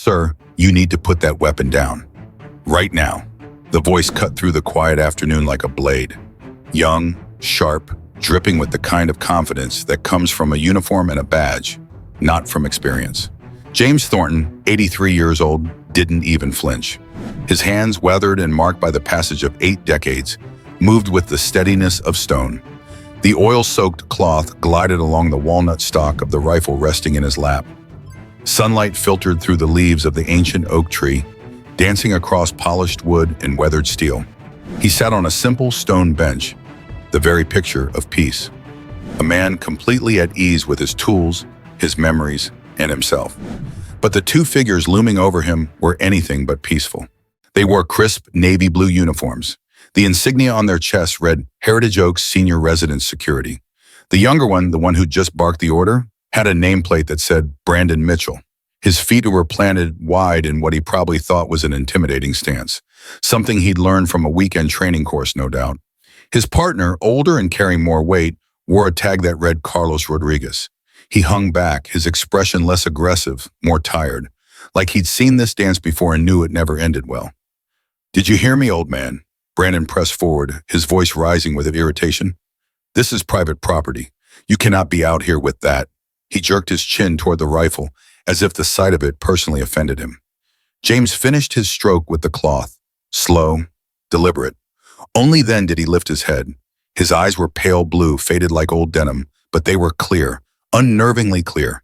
Sir, you need to put that weapon down. Right now. The voice cut through the quiet afternoon like a blade. Young, sharp, dripping with the kind of confidence that comes from a uniform and a badge, not from experience. James Thornton, 83 years old, didn't even flinch. His hands, weathered and marked by the passage of 8 decades, moved with the steadiness of stone. The oil-soaked cloth glided along the walnut stock of the rifle resting in his lap. Sunlight filtered through the leaves of the ancient oak tree, dancing across polished wood and weathered steel. He sat on a simple stone bench, the very picture of peace. A man completely at ease with his tools, his memories, and himself. But the two figures looming over him were anything but peaceful. They wore crisp navy blue uniforms. The insignia on their chests read Heritage Oaks Senior Residence Security. The younger one, the one who just barked the order, had a nameplate that said Brandon Mitchell. His feet were planted wide in what he probably thought was an intimidating stance, something he'd learned from a weekend training course, no doubt. His partner, older and carrying more weight, wore a tag that read Carlos Rodriguez. He hung back, his expression less aggressive, more tired, like he'd seen this dance before and knew it never ended well. "Did you hear me, old man?" Brandon pressed forward, his voice rising with irritation. "This is private property. You cannot be out here with that." He jerked his chin toward the rifle, as if the sight of it personally offended him. James finished his stroke with the cloth, slow, deliberate. Only then did he lift his head. His eyes were pale blue, faded like old denim, but they were clear, unnervingly clear.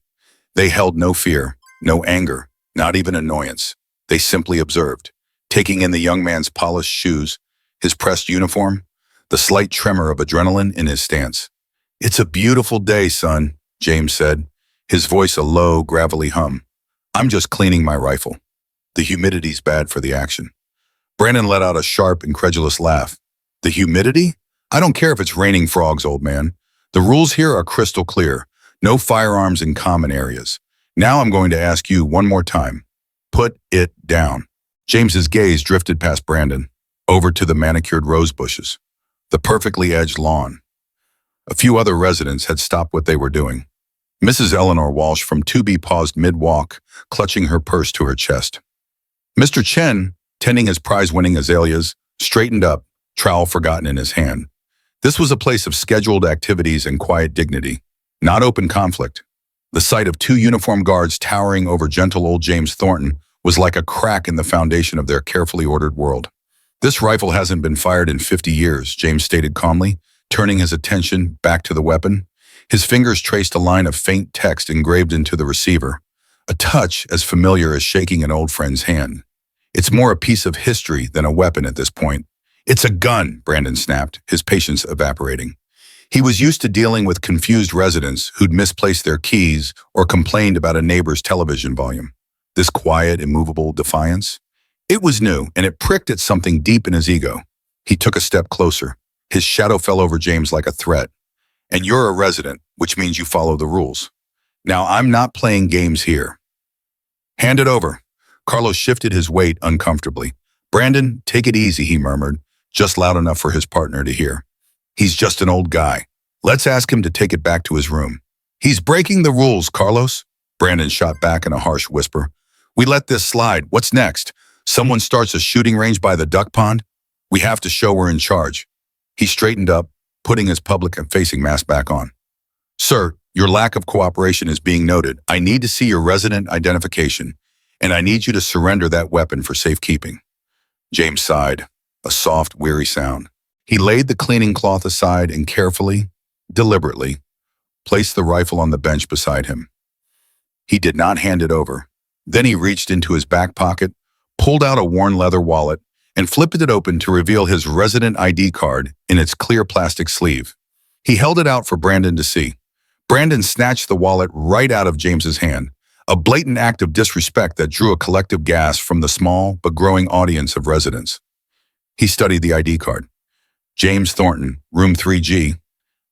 They held no fear, no anger, not even annoyance. They simply observed, taking in the young man's polished shoes, his pressed uniform, the slight tremor of adrenaline in his stance. "It's a beautiful day, son," James said, his voice a low, gravelly hum. "I'm just cleaning my rifle. The humidity's bad for the action." Brandon let out a sharp, incredulous laugh. "The humidity? I don't care if it's raining frogs, old man. The rules here are crystal clear. No firearms in common areas. Now I'm going to ask you one more time. Put it down." James's gaze drifted past Brandon, over to the manicured rose bushes, the perfectly edged lawn. A few other residents had stopped what they were doing. Mrs. Eleanor Walsh from 2B paused mid-walk, clutching her purse to her chest. Mr. Chen, tending his prize-winning azaleas, straightened up, trowel forgotten in his hand. This was a place of scheduled activities and quiet dignity, not open conflict. The sight of 2 uniformed guards towering over gentle old James Thornton was like a crack in the foundation of their carefully ordered world. "This rifle hasn't been fired in 50 years, James stated calmly, turning his attention back to the weapon. His fingers traced a line of faint text engraved into the receiver, a touch as familiar as shaking an old friend's hand. "It's more a piece of history than a weapon at this point." "It's a gun," Brandon snapped, his patience evaporating. He was used to dealing with confused residents who'd misplaced their keys or complained about a neighbor's television volume. This quiet, immovable defiance? It was new, and it pricked at something deep in his ego. He took a step closer. His shadow fell over James like a threat. "And you're a resident, which means you follow the rules. Now, I'm not playing games here." "Hand it over." Carlos shifted his weight uncomfortably. "Brandon, take it easy," he murmured, just loud enough for his partner to hear. "He's just an old guy. Let's ask him to take it back to his room." "He's breaking the rules, Carlos," Brandon shot back in a harsh whisper. "We let this slide. What's next? Someone starts a shooting range by the duck pond? We have to show we're in charge." He straightened up, putting his public-facing mask back on. "Sir, your lack of cooperation is being noted. I need to see your resident identification, and I need you to surrender that weapon for safekeeping." James sighed, a soft, weary sound. He laid the cleaning cloth aside and carefully, deliberately, placed the rifle on the bench beside him. He did not hand it over. Then he reached into his back pocket, pulled out a worn leather wallet, and flipped it open to reveal his resident ID card in its clear plastic sleeve. He held it out for Brandon to see. Brandon snatched the wallet right out of James's hand, a blatant act of disrespect that drew a collective gasp from the small but growing audience of residents. He studied the ID card. James Thornton, room 3G.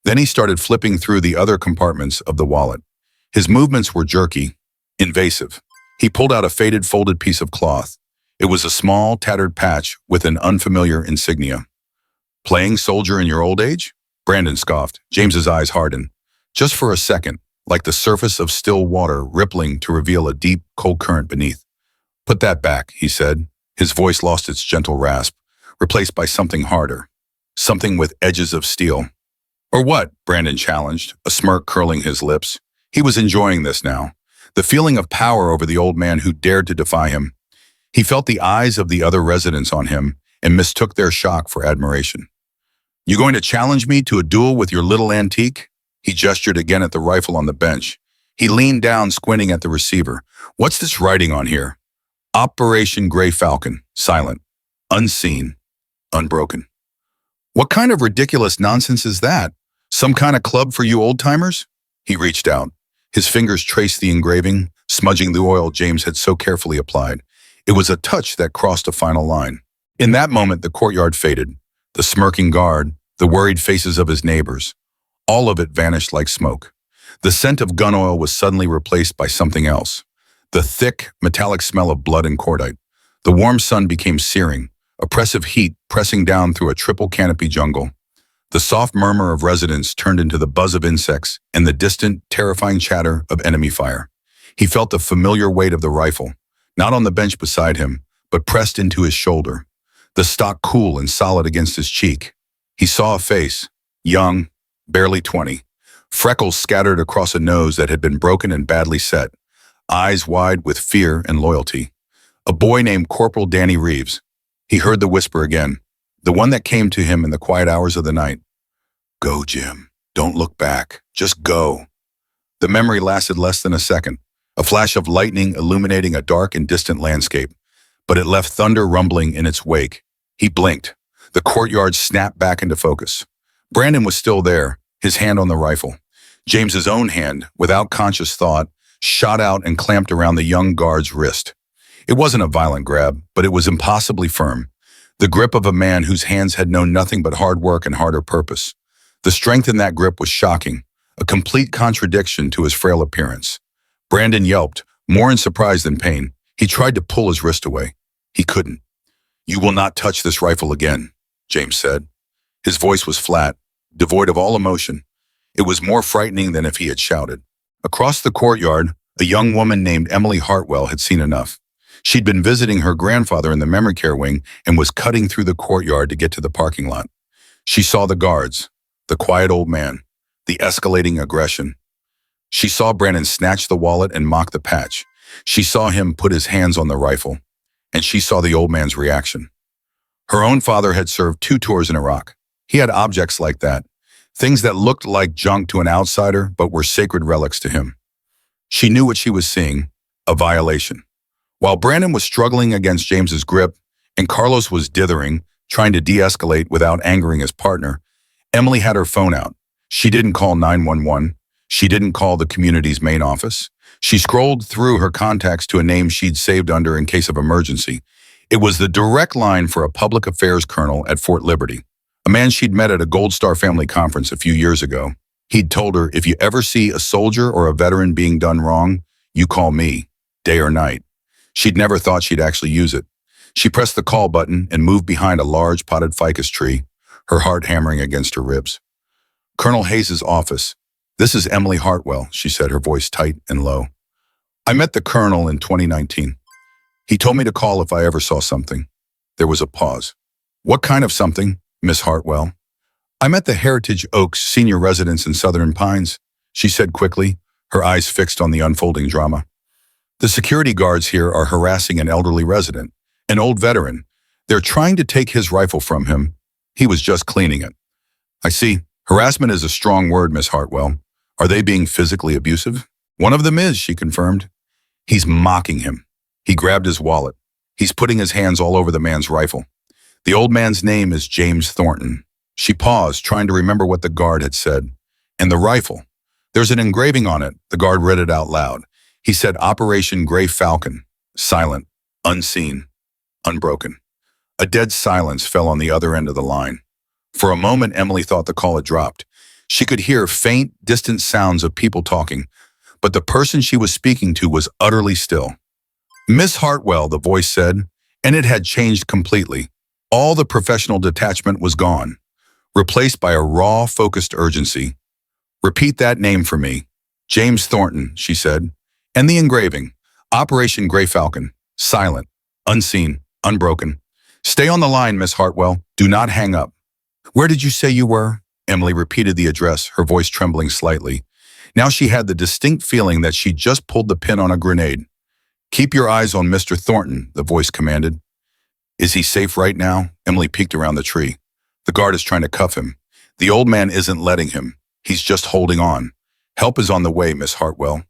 Then he started flipping through the other compartments of the wallet. His movements were jerky, invasive. He pulled out a faded, folded piece of cloth. It was a small, tattered patch with an unfamiliar insignia. "Playing soldier in your old age?" Brandon scoffed. James's eyes hardened. Just for a second, like the surface of still water rippling to reveal a deep, cold current beneath. Put that back, he said. His voice lost its gentle rasp, replaced by something harder, something with edges of steel. Or what? Brandon challenged, a smirk curling his lips. He was enjoying this now, the feeling of power over the old man who dared to defy him. He felt the eyes of the other residents on him and mistook their shock for admiration. You going to challenge me to a duel with your little antique? He gestured again at the rifle on the bench. He leaned down, squinting at the receiver. What's this writing on here? Operation Gray Falcon, silent, unseen, unbroken. What kind of ridiculous nonsense is that? Some kind of club for you old-timers? He reached out. His fingers traced the engraving, smudging the oil James had so carefully applied. It was a touch that crossed a final line. In that moment, the courtyard faded. The smirking guard, the worried faces of his neighbors. All of it vanished like smoke. The scent of gun oil was suddenly replaced by something else. The thick, metallic smell of blood and cordite. The warm sun became searing, oppressive heat pressing down through a triple canopy jungle. The soft murmur of residents turned into the buzz of insects and the distant, terrifying chatter of enemy fire. He felt the familiar weight of the rifle, not on the bench beside him, but pressed into his shoulder. The stock cool and solid against his cheek. He saw a face, young, barely 20, freckles scattered across a nose that had been broken and badly set, eyes wide with fear and loyalty. A boy named Corporal Danny Reeves. He heard the whisper again, the one that came to him in the quiet hours of the night. Go, Jim. Don't look back. Just go. The memory lasted less than a second, a flash of lightning illuminating a dark and distant landscape, but it left thunder rumbling in its wake. He blinked. The courtyard snapped back into focus. Brandon was still there, his hand on the rifle. James's own hand, without conscious thought, shot out and clamped around the young guard's wrist. It wasn't a violent grab, but it was impossibly firm. The grip of a man whose hands had known nothing but hard work and harder purpose. The strength in that grip was shocking, a complete contradiction to his frail appearance. Brandon yelped, more in surprise than pain. He tried to pull his wrist away. He couldn't. You will not touch this rifle again, James said. His voice was flat, devoid of all emotion. It was more frightening than if he had shouted. Across the courtyard, a young woman named Emily Hartwell had seen enough. She'd been visiting her grandfather in the memory care wing and was cutting through the courtyard to get to the parking lot. She saw the guards, the quiet old man, the escalating aggression. She saw Brandon snatch the wallet and mock the patch. She saw him put his hands on the rifle, and she saw the old man's reaction. Her own father had served 2 tours in Iraq. He had objects like that, things that looked like junk to an outsider but were sacred relics to him. She knew what she was seeing, a violation. While Brandon was struggling against James's grip and Carlos was dithering, trying to de-escalate without angering his partner, Emily had her phone out. She didn't call 911. She didn't call the community's main office. She scrolled through her contacts to a name she'd saved under in case of emergency. It was the direct line for a public affairs colonel at Fort Liberty, a man she'd met at a Gold Star family conference a few years ago. He'd told her, if you ever see a soldier or a veteran being done wrong, you call me, day or night. She'd never thought she'd actually use it. She pressed the call button and moved behind a large potted ficus tree, her heart hammering against her ribs. Colonel Hayes' office. This is Emily Hartwell, she said, her voice tight and low. I met the colonel in 2019. He told me to call if I ever saw something. There was a pause. What kind of something, Miss Hartwell? I'm at the Heritage Oaks senior residence in Southern Pines, she said quickly, her eyes fixed on the unfolding drama. The security guards here are harassing an elderly resident, an old veteran. They're trying to take his rifle from him. He was just cleaning it. I see. Harassment is a strong word, Miss Hartwell. Are they being physically abusive? One of them is, she confirmed. He's mocking him. He grabbed his wallet. He's putting his hands all over the man's rifle. The old man's name is James Thornton. She paused, trying to remember what the guard had said. And the rifle. There's an engraving on it. The guard read it out loud. He said, Operation Gray Falcon. Silent, unseen, unbroken. A dead silence fell on the other end of the line. For a moment, Emily thought the call had dropped. She could hear faint, distant sounds of people talking, but the person she was speaking to was utterly still. Miss Hartwell, the voice said, and it had changed completely. All the professional detachment was gone, replaced by a raw, focused urgency. Repeat that name for me. James Thornton, she said. And the engraving, Operation Gray Falcon. silent, unseen, unbroken. Stay on the line, Miss Hartwell. Do not hang up. Where did you say you were? Emily repeated the address, her voice trembling slightly. Now she had the distinct feeling that she just pulled the pin on a grenade. Keep your eyes on Mr. Thornton, the voice commanded. Is he safe right now? Emily peeked around the tree. The guard is trying to cuff him. The old man isn't letting him. He's just holding on. Help is on the way, Miss Hartwell.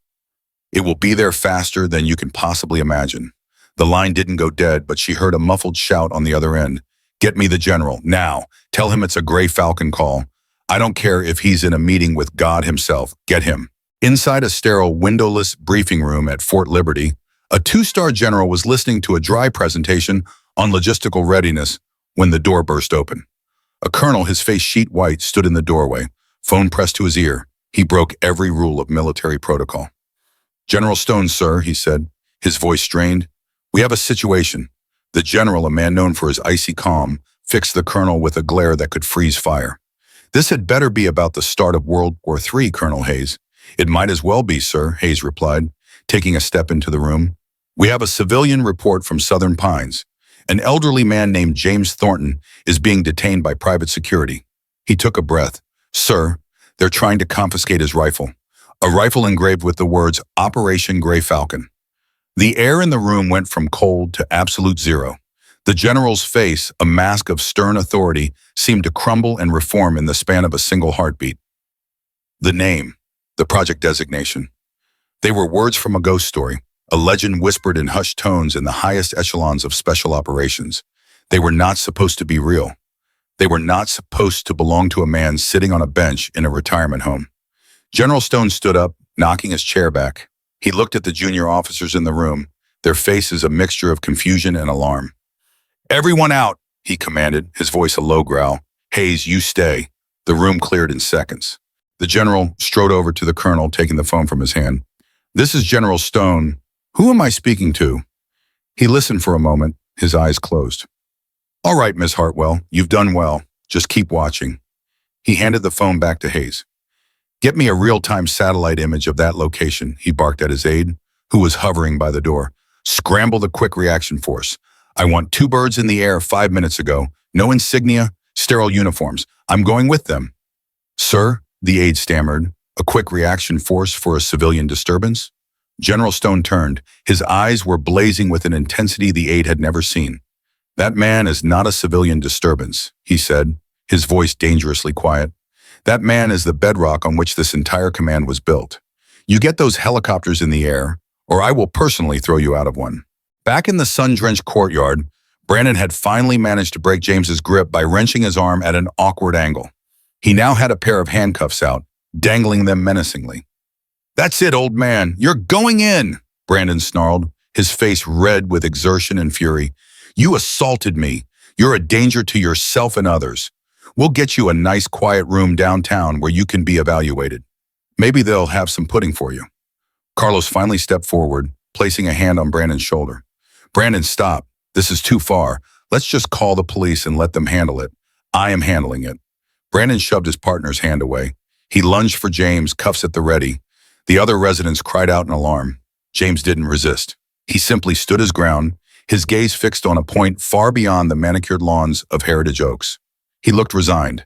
It will be there faster than you can possibly imagine. The line didn't go dead, but she heard a muffled shout on the other end. Get me the general, now. Tell him it's a Gray Falcon call. I don't care if he's in a meeting with God himself. Get him. Inside a sterile, windowless briefing room at Fort Liberty, a two-star general was listening to a dry presentation on logistical readiness when the door burst open. A colonel, his face sheet white, stood in the doorway, phone pressed to his ear. He broke every rule of military protocol. General Stone, sir, he said, his voice strained. We have a situation. The general, a man known for his icy calm, fixed the colonel with a glare that could freeze fire. This had better be about the start of World War III, Colonel Hayes. It might as well be, sir, Hayes replied, taking a step into the room. We have a civilian report from Southern Pines. An elderly man named James Thornton is being detained by private security. He took a breath. Sir, they're trying to confiscate his rifle. A rifle engraved with the words Operation Gray Falcon. The air in the room went from cold to absolute zero. The general's face, a mask of stern authority, seemed to crumble and reform in the span of a single heartbeat. The name, the project designation. They were words from a ghost story, a legend whispered in hushed tones in the highest echelons of special operations. They were not supposed to be real. They were not supposed to belong to a man sitting on a bench in a retirement home. General Stone stood up, knocking his chair back. He looked at the junior officers in the room, their faces a mixture of confusion and alarm. Everyone out, he commanded, his voice a low growl. Hayes, you stay. The room cleared in seconds. The general strode over to the colonel, taking the phone from his hand. This is General Stone. Who am I speaking to? He listened for a moment, his eyes closed. All right, Miss Hartwell, you've done well. Just keep watching. He handed the phone back to Hayes. Get me a real-time satellite image of that location, he barked at his aide, who was hovering by the door. Scramble the quick reaction force. I want 2 birds in the air 5 minutes ago. No insignia, sterile uniforms. I'm going with them. Sir, the aide stammered, a quick reaction force for a civilian disturbance? General Stone turned. His eyes were blazing with an intensity the aide had never seen. That man is not a civilian disturbance, he said, his voice dangerously quiet. That man is the bedrock on which this entire command was built. You get those helicopters in the air, or I will personally throw you out of one. Back in the sun-drenched courtyard, Brandon had finally managed to break James's grip by wrenching his arm at an awkward angle. He now had a pair of handcuffs out, dangling them menacingly. That's it, old man. You're going in, Brandon snarled, his face red with exertion and fury. You assaulted me. You're a danger to yourself and others. We'll get you a nice quiet room downtown where you can be evaluated. Maybe they'll have some pudding for you. Carlos finally stepped forward, placing a hand on Brandon's shoulder. Brandon, stop. This is too far. Let's just call the police and let them handle it. I am handling it. Brandon shoved his partner's hand away. He lunged for James, cuffs at the ready. The other residents cried out in alarm. James didn't resist. He simply stood his ground, his gaze fixed on a point far beyond the manicured lawns of Heritage Oaks. He looked resigned,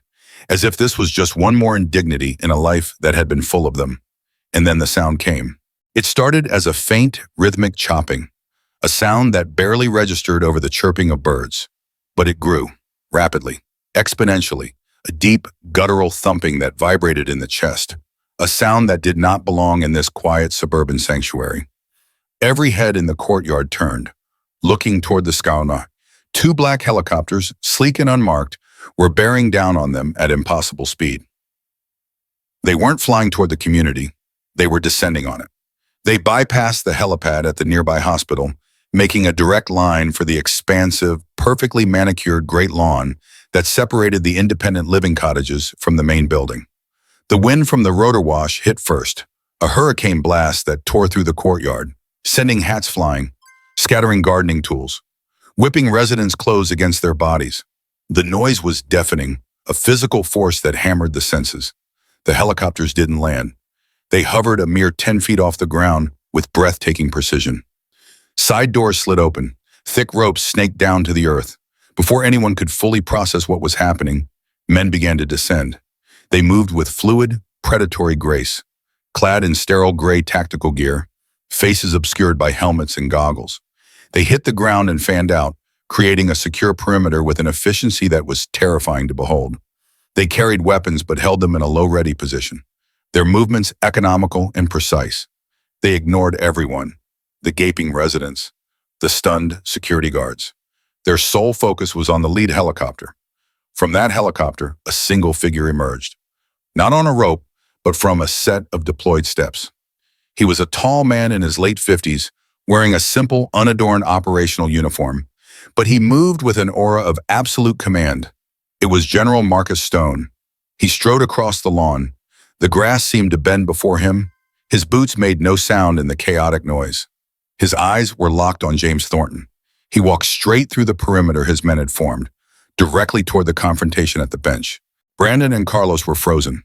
as if this was just one more indignity in a life that had been full of them. And then the sound came. It started as a faint, rhythmic chopping, a sound that barely registered over the chirping of birds. But it grew, rapidly, exponentially, a deep, guttural thumping that vibrated in the chest, a sound that did not belong in this quiet suburban sanctuary. Every head in the courtyard turned, looking toward the Skauna. 2 black helicopters, sleek and unmarked, were bearing down on them at impossible speed. They weren't flying toward the community, they were descending on it. They bypassed the helipad at the nearby hospital, making a direct line for the expansive, perfectly manicured great lawn that separated the independent living cottages from the main building. The wind from the rotor wash hit first, a hurricane blast that tore through the courtyard, sending hats flying, scattering gardening tools, whipping residents' clothes against their bodies. The noise was deafening, a physical force that hammered the senses. The helicopters didn't land. They hovered a mere 10 feet off the ground with breathtaking precision. Side doors slid open. Thick ropes snaked down to the earth. Before anyone could fully process what was happening, men began to descend. They moved with fluid, predatory grace, clad in sterile gray tactical gear, faces obscured by helmets and goggles. They hit the ground and fanned out, creating a secure perimeter with an efficiency that was terrifying to behold. They carried weapons but held them in a low-ready position, their movements economical and precise. They ignored everyone, the gaping residents, the stunned security guards. Their sole focus was on the lead helicopter. From that helicopter, a single figure emerged, not on a rope, but from a set of deployed steps. He was a tall man in his late 50s, wearing a simple, unadorned operational uniform, but he moved with an aura of absolute command. It was General Marcus Stone. He strode across the lawn. The grass seemed to bend before him. His boots made no sound in the chaotic noise. His eyes were locked on James Thornton. He walked straight through the perimeter his men had formed, directly toward the confrontation at the bench. Brandon and Carlos were frozen,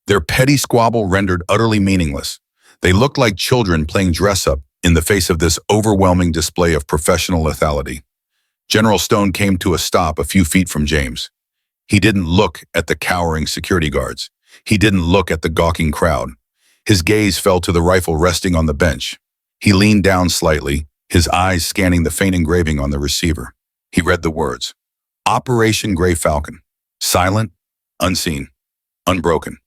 their petty squabble rendered utterly meaningless. They looked like children playing dress-up in the face of this overwhelming display of professional lethality. General Stone came to a stop a few feet from James. He didn't look at the cowering security guards. He didn't look at the gawking crowd. His gaze fell to the rifle resting on the bench. He leaned down slightly, his eyes scanning the faint engraving on the receiver. He read the words, Operation Gray Falcon, silent, unseen, unbroken.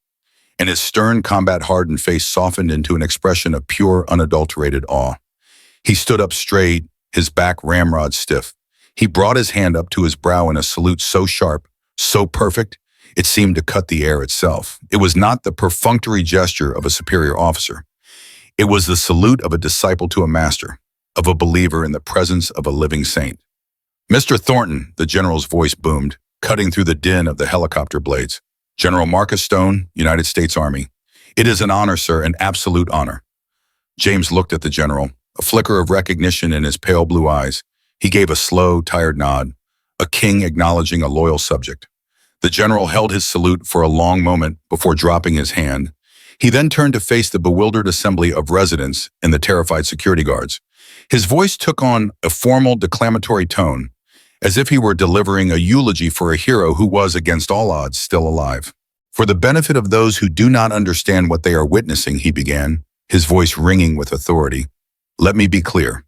And his stern, combat-hardened face softened into an expression of pure, unadulterated awe. He stood up straight, his back ramrod stiff. He brought his hand up to his brow in a salute so sharp, so perfect, it seemed to cut the air itself. It was not the perfunctory gesture of a superior officer. It was the salute of a disciple to a master, of a believer in the presence of a living saint. Mr. Thornton, the general's voice boomed, cutting through the din of the helicopter blades. General Marcus Stone, United States Army. It is an honor, sir, an absolute honor. James looked at the general, a flicker of recognition in his pale blue eyes. He gave a slow, tired nod, a king acknowledging a loyal subject. The general held his salute for a long moment before dropping his hand. He then turned to face the bewildered assembly of residents and the terrified security guards. His voice took on a formal, declamatory tone, as if he were delivering a eulogy for a hero who was, against all odds, still alive. For the benefit of those who do not understand what they are witnessing, he began, his voice ringing with authority. Let me be clear.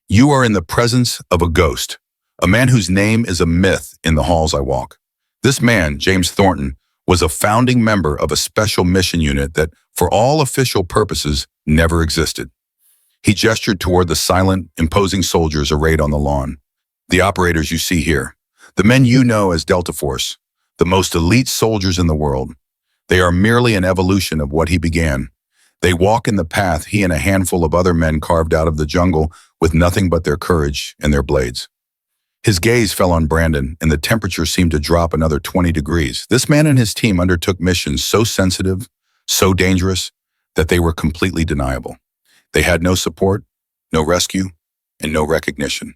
You are in the presence of a ghost, a man whose name is a myth in the halls I walk. This man, James Thornton, was a founding member of a special mission unit that, for all official purposes, never existed. He gestured toward the silent, imposing soldiers arrayed on the lawn. The operators you see here, the men you know as Delta Force, the most elite soldiers in the world. They are merely an evolution of what he began. They walk in the path he and a handful of other men carved out of the jungle with nothing but their courage and their blades. His gaze fell on Brandon, and the temperature seemed to drop another 20 degrees. This man and his team undertook missions so sensitive, so dangerous, that they were completely deniable. They had no support, no rescue, and no recognition.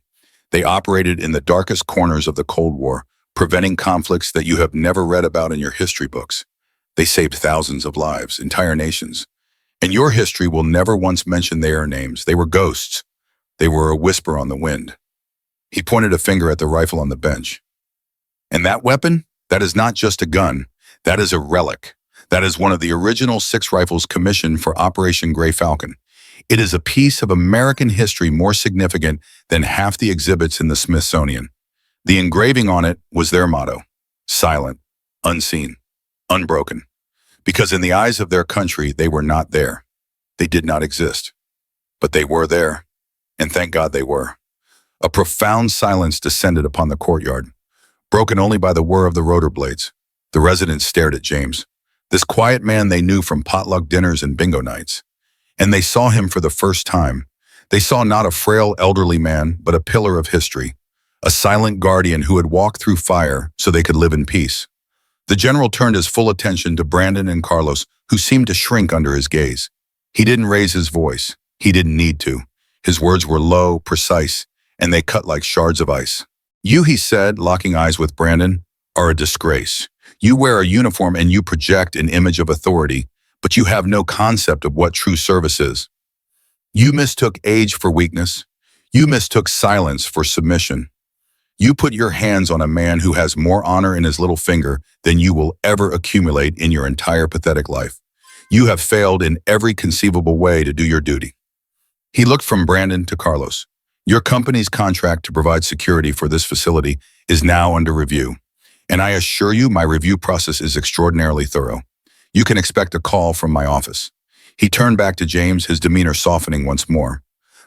They operated in the darkest corners of the Cold War, preventing conflicts that you have never read about in your history books. They saved thousands of lives, entire nations. And your history will never once mention their names. They were ghosts. They were a whisper on the wind. He pointed a finger at the rifle on the bench. And that weapon? That is not just a gun. That is a relic. That is one of the original 6 rifles commissioned for Operation Gray Falcon. It is a piece of American history more significant than half the exhibits in the Smithsonian. The engraving on it was their motto: silent, unseen, unbroken. Because in the eyes of their country, they were not there. They did not exist. But they were there, and thank God they were. A profound silence descended upon the courtyard, broken only by the whir of the rotor blades. The residents stared at James, this quiet man they knew from potluck dinners and bingo nights. And they saw him for the first time. They saw not a frail elderly man, but a pillar of history, a silent guardian who had walked through fire so they could live in peace. The general turned his full attention to Brandon and Carlos, who seemed to shrink under his gaze. He didn't raise his voice. He didn't need to. His words were low, precise, and they cut like shards of ice. You, he said, locking eyes with Brandon, are a disgrace. You wear a uniform and you project an image of authority, but you have no concept of what true service is. You mistook age for weakness. You mistook silence for submission. You put your hands on a man who has more honor in his little finger than you will ever accumulate in your entire pathetic life. You have failed in every conceivable way to do your duty. He looked from Brandon to Carlos. Your company's contract to provide security for this facility is now under review, and I assure you my review process is extraordinarily thorough. You can expect a call from my office. He turned back to James, his demeanor softening once more.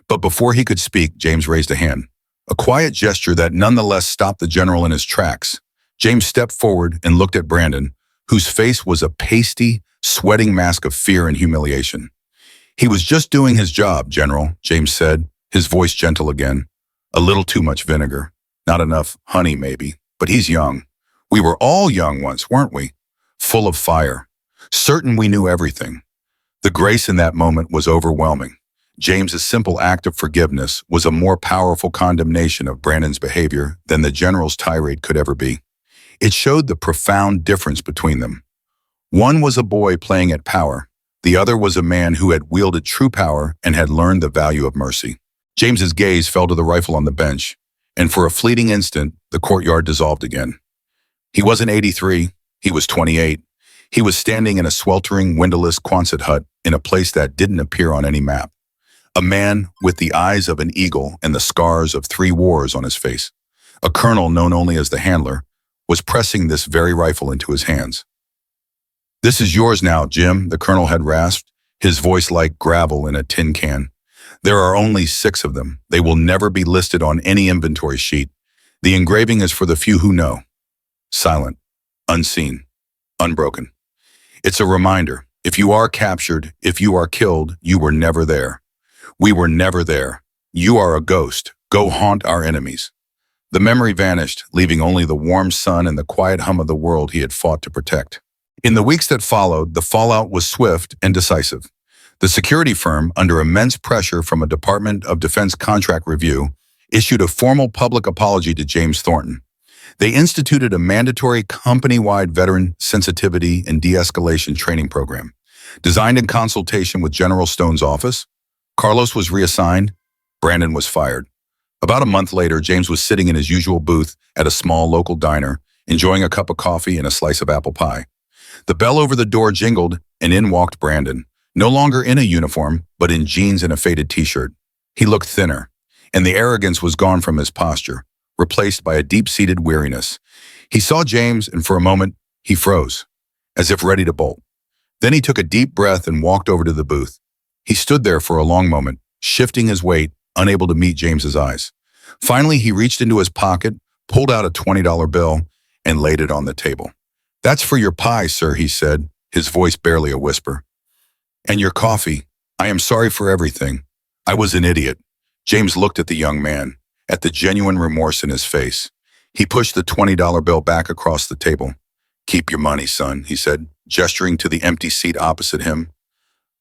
But before he could speak, James raised a hand. A quiet gesture that nonetheless stopped the general in his tracks. James stepped forward and looked at Brandon, whose face was a pasty, sweating mask of fear and humiliation. He was just doing his job, General, James said, his voice gentle again. A little too much vinegar. Not enough honey, maybe. But he's young. We were all young once, weren't we? Full of fire. Certain we knew everything. The grace in that moment was overwhelming. James's simple act of forgiveness was a more powerful condemnation of Brandon's behavior than the general's tirade could ever be. It showed the profound difference between them. One was a boy playing at power. The other was a man who had wielded true power and had learned the value of mercy. James's gaze fell to the rifle on the bench, and for a fleeting instant, the courtyard dissolved again. He wasn't 83, he was 28. He was standing in a sweltering, windowless Quonset hut in a place that didn't appear on any map. A man with the eyes of an eagle and the scars of 3 wars on his face. A colonel known only as the Handler was pressing this very rifle into his hands. "This is yours now, Jim," the colonel had rasped, his voice like gravel in a tin can. "There are only 6 of them. They will never be listed on any inventory sheet. The engraving is for the few who know. Silent, unseen, unbroken. It's a reminder. If you are captured, if you are killed, you were never there. We were never there. You are a ghost. Go haunt our enemies." The memory vanished, leaving only the warm sun and the quiet hum of the world he had fought to protect. In the weeks that followed, the fallout was swift and decisive. The security firm, under immense pressure from a Department of Defense contract review, issued a formal public apology to James Thornton. They instituted a mandatory company-wide veteran sensitivity and de-escalation training program. Designed in consultation with General Stone's office, Carlos was reassigned, Brandon was fired. About a month later, James was sitting in his usual booth at a small local diner, enjoying a cup of coffee and a slice of apple pie. The bell over the door jingled, and in walked Brandon, no longer in a uniform, but in jeans and a faded t-shirt. He looked thinner, and the arrogance was gone from his posture, replaced by a deep-seated weariness. He saw James, and for a moment, he froze, as if ready to bolt. Then he took a deep breath and walked over to the booth. He stood there for a long moment, shifting his weight, unable to meet James's eyes. Finally, he reached into his pocket, pulled out a $20 bill, and laid it on the table. "That's for your pie, sir," he said, his voice barely a whisper. "And your coffee. I am sorry for everything. I was an idiot." James looked at the young man, at the genuine remorse in his face. He pushed the $20 bill back across the table. "Keep your money, son," he said, gesturing to the empty seat opposite him.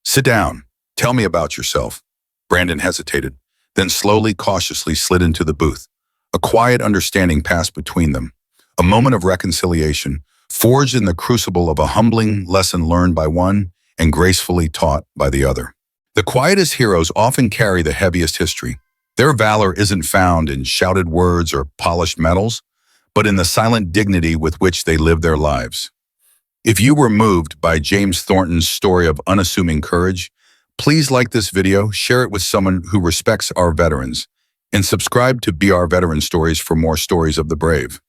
"Sit down. Tell me about yourself." Brandon hesitated, then slowly, cautiously slid into the booth. A quiet understanding passed between them. A moment of reconciliation, forged in the crucible of a humbling lesson learned by one and gracefully taught by the other. The quietest heroes often carry the heaviest history. Their valor isn't found in shouted words or polished medals, but in the silent dignity with which they live their lives. If you were moved by James Thornton's story of unassuming courage, please like this video, share it with someone who respects our veterans, and subscribe to BR Veteran Stories for more stories of the brave.